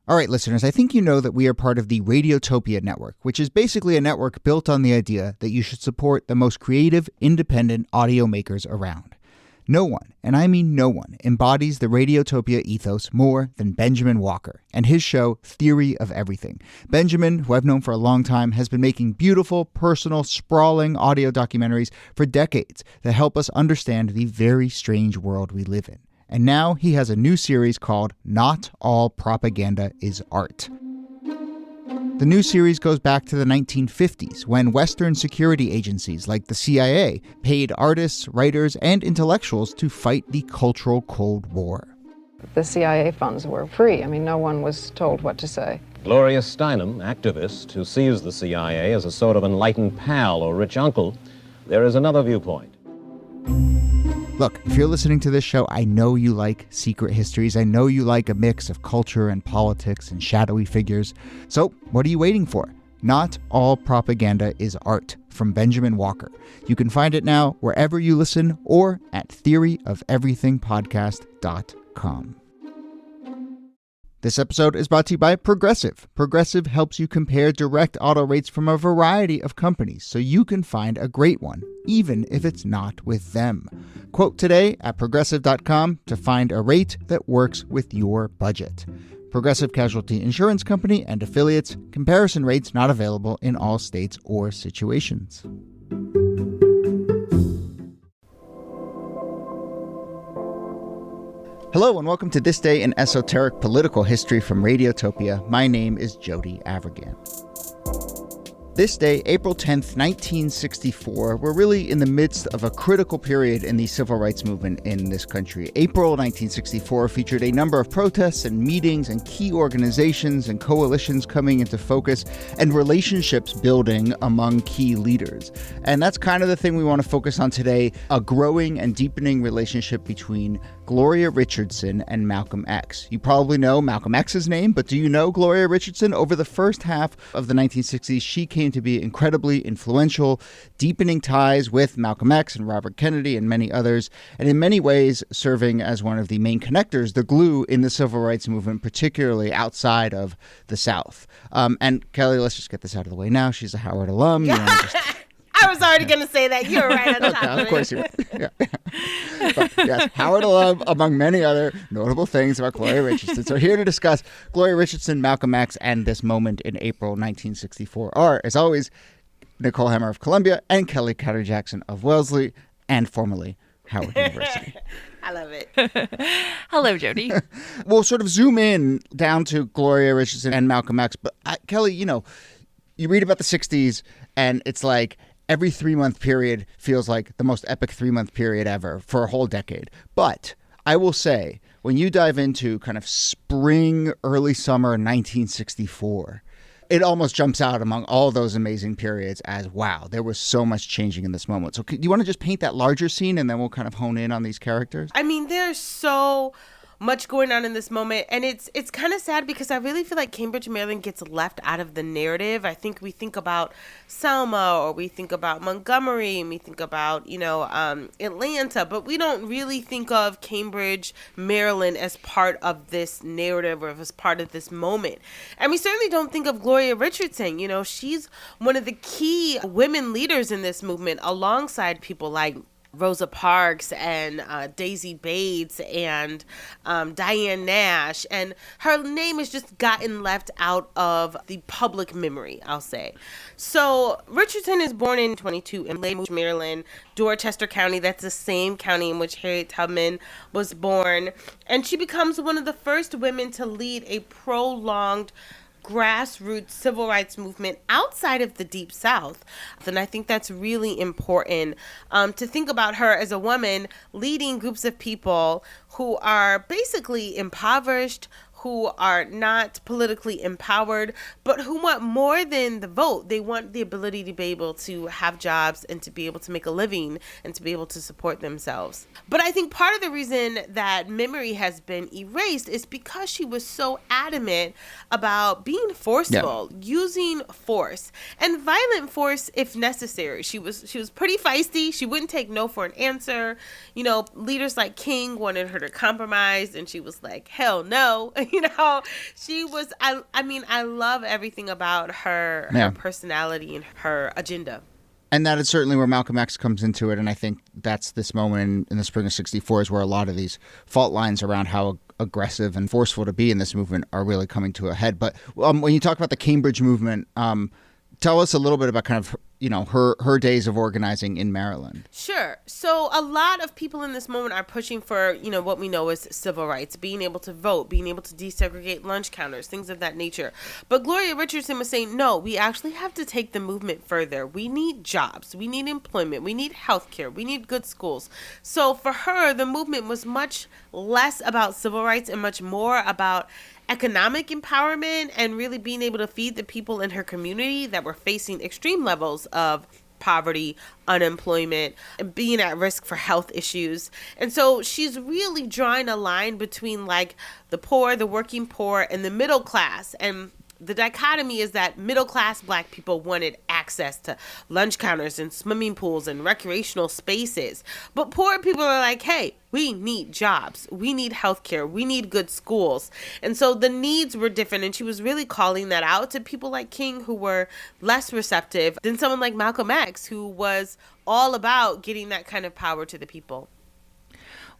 All right, listeners, I think you know that we are part of the Radiotopia network, which is basically a network built on the idea that you should support the most creative, independent audio makers around. No one, and I mean no one, embodies the Radiotopia ethos more than Benjamin Walker and his show Theory of Everything. Benjamin, who I've known for a long time, has been making beautiful, personal, sprawling audio documentaries for decades that help us understand the very strange world we live in. And now he has a new series called Not All Propaganda is Art. The new series goes back to the 1950s, when Western security agencies like the CIA paid artists, writers, and intellectuals to fight the cultural Cold War. The CIA funds were free. I mean, no one was told what to say. Gloria Steinem, activist who sees the CIA as a sort of enlightened pal or rich uncle, there is another viewpoint. Look, if you're listening to this show, I know you like secret histories. I know you like a mix of culture and politics and shadowy figures. So what are you waiting for? Not All Propaganda is Art from Benjamin Walker. You can find it now wherever you listen or at theoryofeverythingpodcast.com. This episode is brought to you by Progressive. Progressive helps you compare direct auto rates from a variety of companies so you can find a great one, even if it's not with them. Quote today at Progressive.com to find a rate that works with your budget. Progressive Casualty Insurance Company and affiliates. Comparison rates not available in all states or situations. Hello and welcome to This Day in Esoteric Political History from Radiotopia. My name is Jody Avirgan. This day, April 10th, 1964, we're really in the midst of a critical period in the civil rights movement in this country. April 1964 featured a number of protests and meetings and key organizations and coalitions coming into focus and relationships building among key leaders. And that's kind of the thing we want to focus on today, a growing and deepening relationship between Gloria Richardson and Malcolm X. You probably know Malcolm X's name, but do you know Gloria Richardson? Over the first half of the 1960s, she came to be incredibly influential, deepening ties with Malcolm X and Robert Kennedy and many others, and in many ways serving as one of the main connectors, the glue in the civil rights movement, particularly outside of the South. And Kellie, let's just get this out of the way now. She's a Howard alum. You know, I was already going to say that. You're right on top of it. Of course you were. Yeah. But, yes, Howard alum, among many other notable things about Gloria Richardson. So here to discuss Gloria Richardson, Malcolm X, and this moment in April 1964 are, as always, Nicole Hammer of Columbia and Kellie Jackson of Wellesley, and formerly Howard University. I love it. Hello, Jody. We'll sort of zoom in down to Gloria Richardson and Malcolm X. But Kellie, you know, you read about the 60s and it's like every 3-month period feels like the most epic 3-month period ever for a whole decade. But I will say, when you dive into kind of spring, early summer 1964, it almost jumps out among all those amazing periods as, wow, there was so much changing in this moment. So do you want to just paint that larger scene and then we'll kind of hone in on these characters? I mean, there's so much going on in this moment, and it's kind of sad because I really feel like Cambridge, Maryland gets left out of the narrative. I think we think about Selma, or we think about Montgomery, and we think about, Atlanta, but we don't really think of Cambridge, Maryland as part of this narrative or as part of this moment. And we certainly don't think of Gloria Richardson. You know, she's one of the key women leaders in this movement alongside people like Rosa Parks and Daisy Bates and Diane Nash, and her name has just gotten left out of the public memory, I'll say. So Richardson is born in 22 in Lake, Maryland, Dorchester County. That's the same county in which Harriet Tubman was born, and she becomes one of the first women to lead a prolonged grassroots civil rights movement outside of the Deep South. And I think that's really important to think about her as a woman leading groups of people who are basically impoverished, who are not politically empowered, but who want more than the vote. They want the ability to be able to have jobs and to be able to make a living and to be able to support themselves. But I think part of the reason that memory has been erased is because she was so adamant about being forceful, using force and violent force if necessary. She was pretty feisty. She wouldn't take no for an answer. You know, leaders like King wanted her to compromise, and she was like, hell no. She was, I mean, I love everything about her personality and her agenda. And that is certainly where Malcolm X comes into it. And I think that's this moment in the spring of 64 is where a lot of these fault lines around how aggressive and forceful to be in this movement are really coming to a head. But when you talk about the Cambridge movement, tell us a little bit about kind of, her days of organizing in Maryland. Sure. So a lot of people in this moment are pushing for, what we know as civil rights, being able to vote, being able to desegregate lunch counters, things of that nature. But Gloria Richardson was saying, no, we actually have to take the movement further. We need jobs. We need employment. We need healthcare. We need good schools. So for her, the movement was much less about civil rights and much more about economic empowerment and really being able to feed the people in her community that were facing extreme levels of poverty, unemployment, and being at risk for health issues. And so she's really drawing a line between like the poor, the working poor, and the middle class. And the dichotomy is that middle-class Black people wanted access to lunch counters and swimming pools and recreational spaces. But poor people are like, hey, we need jobs. We need healthcare. We need good schools. And so the needs were different. And she was really calling that out to people like King, who were less receptive than someone like Malcolm X, who was all about getting that kind of power to the people.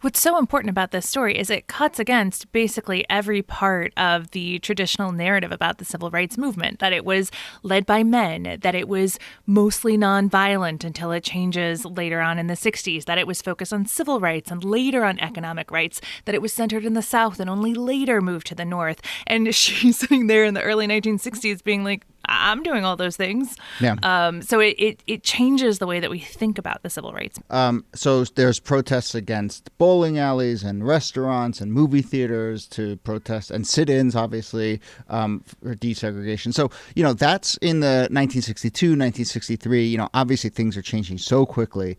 What's so important about this story is it cuts against basically every part of the traditional narrative about the civil rights movement, that it was led by men, that it was mostly nonviolent until it changes later on in the 60s, that it was focused on civil rights and later on economic rights, that it was centered in the South and only later moved to the North. And she's sitting there in the early 1960s being like, I'm doing all those things. Yeah. So it changes the way that we think about the civil rights. So there's protests against bowling alleys and restaurants and movie theaters to protest, and sit-ins, obviously, for desegregation. So, that's in the 1962, 1963. Obviously things are changing so quickly.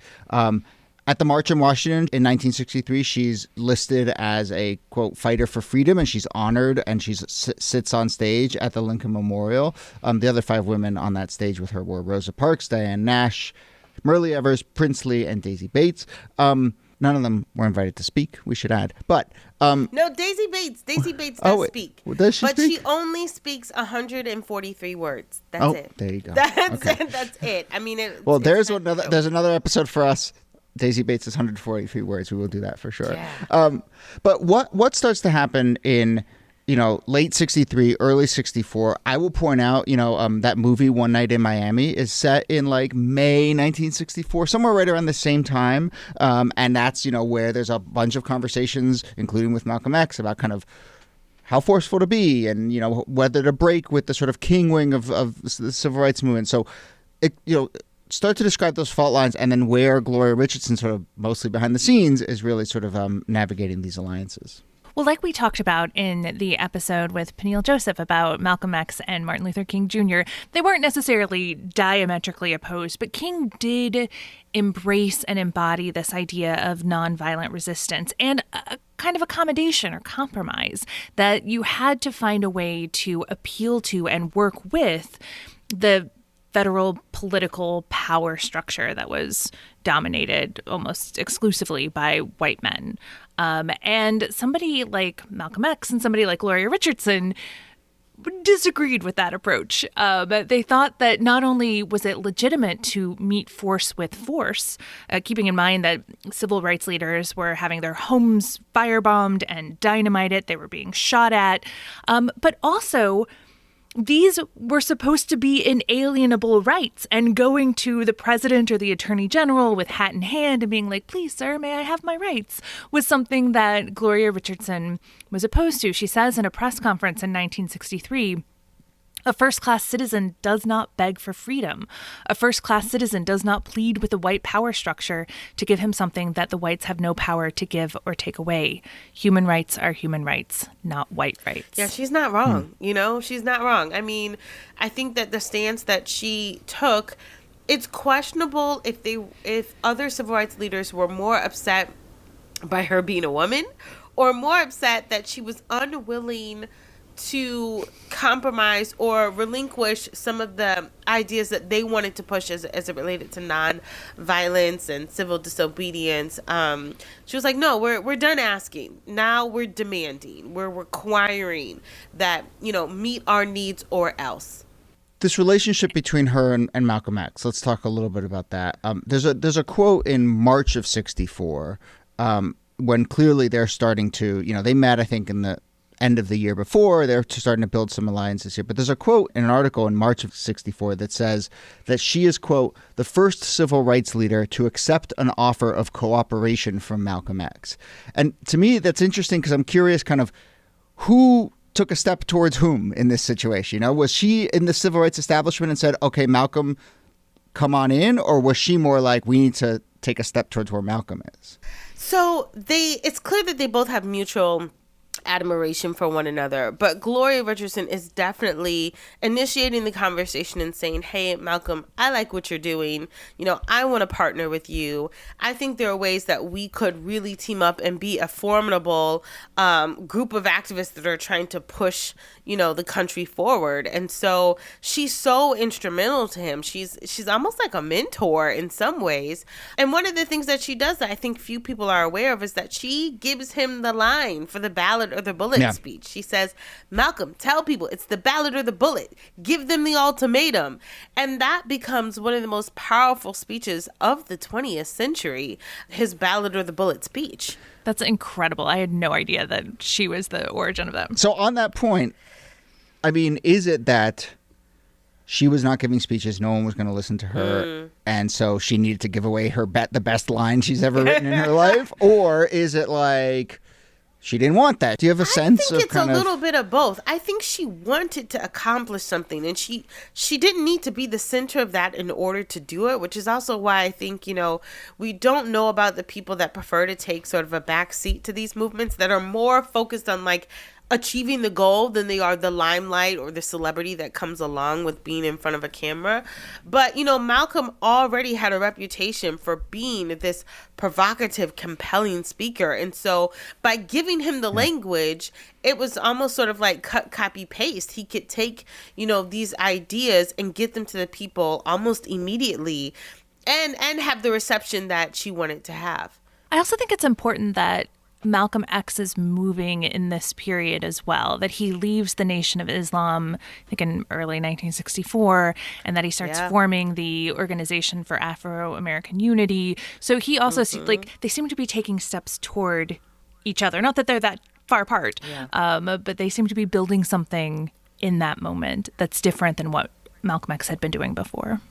At the March in Washington in 1963, she's listed as a, quote, fighter for freedom, and she's honored, and she sits on stage at the Lincoln Memorial. The other 5 women on that stage with her were Rosa Parks, Diane Nash, Myrlie Evers, Princely, and Daisy Bates. None of them were invited to speak, we should add. But no, Daisy Bates does speak. Does she but speak? She only speaks 143 words. That's it. There you go. That's it. I mean, there's another episode for us. Daisy Bates is 143 words. We will do that for sure. Yeah. But what starts to happen in, late 63, early 64? I will point out, that movie One Night in Miami is set in like May 1964, somewhere right around the same time. And that's, where there's a bunch of conversations, including with Malcolm X, about kind of how forceful to be and, whether to break with the sort of King wing of the civil rights movement. So, start to describe those fault lines, and then where Gloria Richardson, sort of mostly behind the scenes, is really sort of navigating these alliances. Well, like we talked about in the episode with Peniel Joseph about Malcolm X and Martin Luther King Jr., they weren't necessarily diametrically opposed, but King did embrace and embody this idea of nonviolent resistance and a kind of accommodation or compromise, that you had to find a way to appeal to and work with the federal political power structure that was dominated almost exclusively by white men. And somebody like Malcolm X and somebody like Gloria Richardson disagreed with that approach. They thought that not only was it legitimate to meet force with force, keeping in mind that civil rights leaders were having their homes firebombed and dynamited, they were being shot at, but also these were supposed to be inalienable rights, and going to the president or the attorney general with hat in hand and being like, please, sir, may I have my rights, was something that Gloria Richardson was opposed to. She says in a press conference in 1963, a first-class citizen does not beg for freedom. A first-class citizen does not plead with the white power structure to give him something that the whites have no power to give or take away. Human rights are human rights, not white rights. Yeah, she's not wrong. She's not wrong. I mean, I think that the stance that she took, it's questionable if other civil rights leaders were more upset by her being a woman or more upset that she was unwilling to compromise or relinquish some of the ideas that they wanted to push as it related to non-violence and civil disobedience. She was like, no, we're done asking. Now we're demanding. We're requiring that, meet our needs or else. This relationship between her and Malcolm X, let's talk a little bit about that. There's a quote in March of 64 when clearly they're starting to, they met, I think, in the end of the year before. They're starting to build some alliances here. But there's a quote in an article in March of 64 that says that she is, quote, the first civil rights leader to accept an offer of cooperation from Malcolm X. And to me, that's interesting because I'm curious kind of who took a step towards whom in this situation. Was she in the civil rights establishment and said, okay, Malcolm, come on in? Or was she more like, we need to take a step towards where Malcolm is? So it's clear that they both have mutual admiration for one another, but Gloria Richardson is definitely initiating the conversation and saying, hey, Malcolm, I like what you're doing. I want to partner with you. I think there are ways that we could really team up and be a formidable group of activists that are trying to push, the country forward. And so she's so instrumental to him. She's almost like a mentor in some ways. And one of the things that she does that I think few people are aware of is that she gives him the line for the ballot or the bullet speech. She says, Malcolm, tell people it's the ballot or the bullet. Give them the ultimatum. And that becomes one of the most powerful speeches of the 20th century, his ballot or the bullet speech. That's incredible. I had no idea that she was the origin of that. So on that point, I mean, is it that she was not giving speeches, no one was going to listen to her, and so she needed to give away the best line she's ever written in her life? Or is it like she didn't want that? Do you have a sense of I think it's a little bit of both. I think she wanted to accomplish something, and she didn't need to be the center of that in order to do it, which is also why I think, we don't know about the people that prefer to take sort of a back seat to these movements that are more focused on like achieving the goal than they are the limelight or the celebrity that comes along with being in front of a camera. But, Malcolm already had a reputation for being this provocative, compelling speaker. And so by giving him the language, it was almost sort of like cut, copy, paste. He could take, these ideas and get them to the people almost immediately and have the reception that she wanted to have. I also think it's important that Malcolm X is moving in this period as well, that he leaves the Nation of Islam, I think in early 1964, and that he starts forming the Organization for Afro-American Unity. So he also they seem to be taking steps toward each other. Not that they're that far apart, but they seem to be building something in that moment that's different than what Malcolm X had been doing before.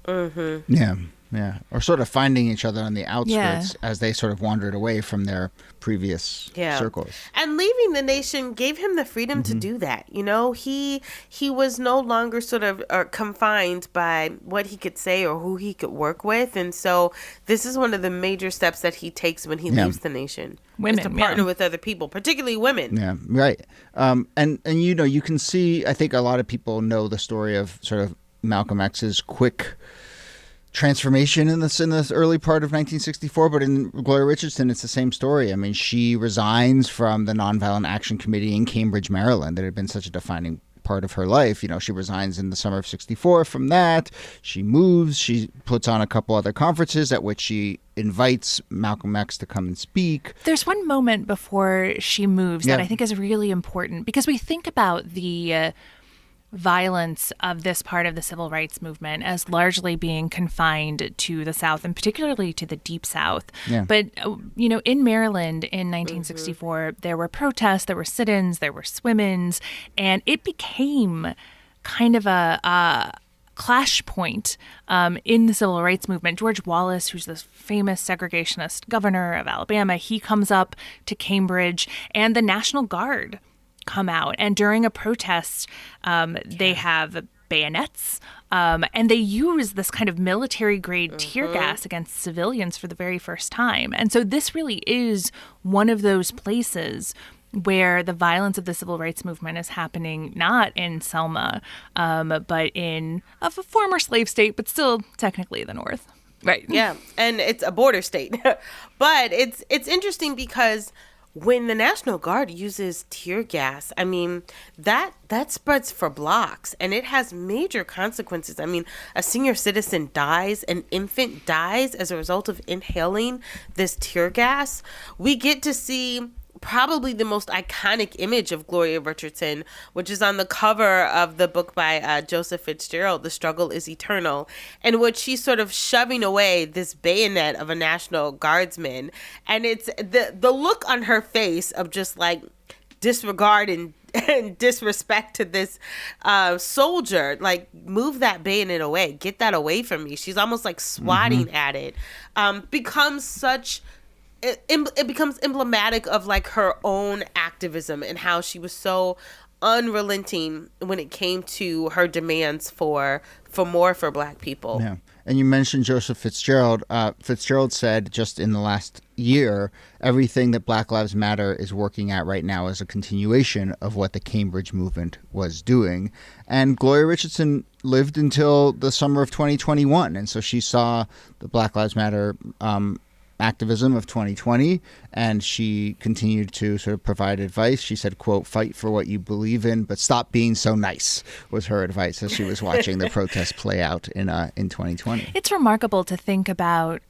Yeah. Or sort of finding each other on the outskirts as they sort of wandered away from their previous circles. And leaving the nation gave him the freedom to do that. He was no longer sort of confined by what he could say or who he could work with. And so this is one of the major steps that he takes when he leaves the nation. Women, is to partner with other people, particularly women. Yeah, right. And you can see, I think a lot of people know the story of sort of Malcolm X's quick transformation in this early part of 1964, but in Gloria Richardson, it's the same story. I mean, she resigns from the Nonviolent Action Committee in Cambridge, Maryland, that had been such a defining part of her life. She resigns in the summer of 64 from that. She moves. She puts on a couple other conferences at which she invites Malcolm X to come and speak. There's one moment before she moves that I think is really important, because we think about the violence of this part of the civil rights movement as largely being confined to the South, and particularly to the Deep South. But, in Maryland in 1964, there were protests, there were sit-ins, there were swim-ins, and it became kind of a clash point in the civil rights movement. George Wallace, who's this famous segregationist governor of Alabama, he comes up to Cambridge, and the National Guard come out, and during a protest they have bayonets and they use this kind of military grade tear gas against civilians for the very first time. And so this really is one of those places where the violence of the civil rights movement is happening, not in Selma, but in a former slave state, but still technically the North. Right. Yeah. And it's a border state. But it's interesting because when the National Guard uses tear gas, I mean, that spreads for blocks, and it has major consequences. I mean, a senior citizen dies, an infant dies as a result of inhaling this tear gas. We get to see probably the most iconic image of Gloria Richardson, which is on the cover of the book by Joseph Fitzgerald, The Struggle is Eternal, in which she's sort of shoving away this bayonet of a National Guardsman. And it's the look on her face of just like disregard and disrespect to this soldier, like, move that bayonet away, get that away from me. She's almost like swatting at it. Becomes such... It becomes emblematic of like her own activism and how she was so unrelenting when it came to her demands for more for Black people. Yeah. And you mentioned Joseph Fitzgerald. Fitzgerald said just in the last year, everything that Black Lives Matter is working at right now is a continuation of what the Cambridge movement was doing. And Gloria Richardson lived until the summer of 2021. And so she saw the Black Lives Matter activism of 2020, and she continued to sort of provide advice. She said, quote, "Fight for what you believe in, but stop being so nice," was her advice as she was watching the protests play out in 2020. It's remarkable to think about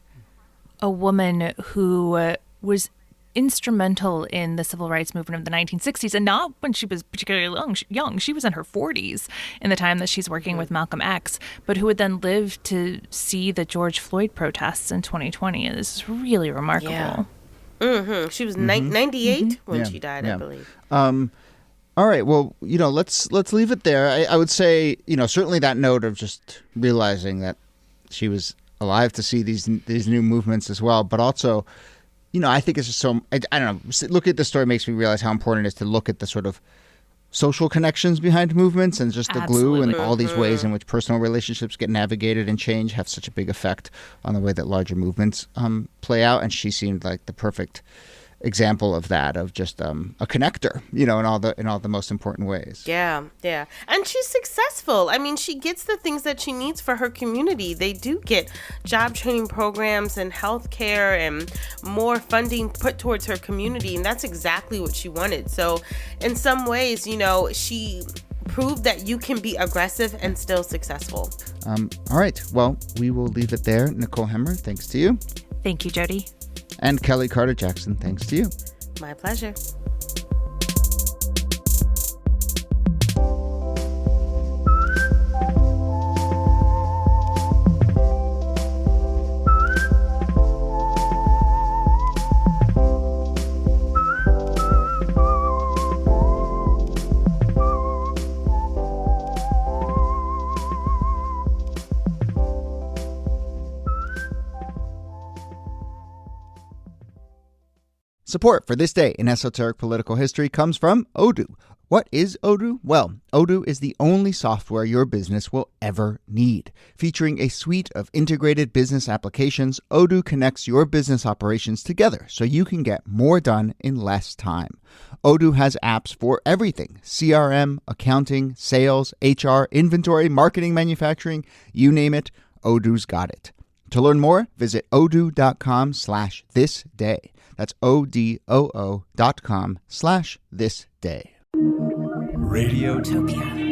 a woman who was instrumental in the civil rights movement of the 1960s, and not when she was particularly young. She was in her 40s in the time that she's working with Malcolm X, but who would then live to see the George Floyd protests in 2020. This is really remarkable. Yeah. She was 98 when she died, I believe. All right. Well, let's leave it there. I would say, certainly that note of just realizing that she was alive to see these new movements as well, but also, I think it's just so, I don't know, look at the story makes me realize how important it is to look at the sort of social connections behind movements and just the glue and all these ways in which personal relationships get navigated and change have such a big effect on the way that larger movements play out. And she seemed like the perfect example of that, of just a connector, in all the most important ways. Yeah. And she's successful. I mean, she gets the things that she needs for her community. They do get job training programs and health care and more funding put towards her community. And that's exactly what she wanted. So in some ways, she proved that you can be aggressive and still successful. All right. Well, we will leave it there. Nicole Hemmer, thanks to you. Thank you, Jody. And Kellie Carter-Jackson, thanks to you. My pleasure. Support for This Day in Esoteric Political History comes from Odoo. What is Odoo? Well, Odoo is the only software your business will ever need. Featuring a suite of integrated business applications, Odoo connects your business operations together so you can get more done in less time. Odoo has apps for everything: CRM, accounting, sales, HR, inventory, marketing, manufacturing, you name it, Odoo's got it. To learn more, visit odoo.com/thisday. That's odoo.com/thisday. Radiotopia.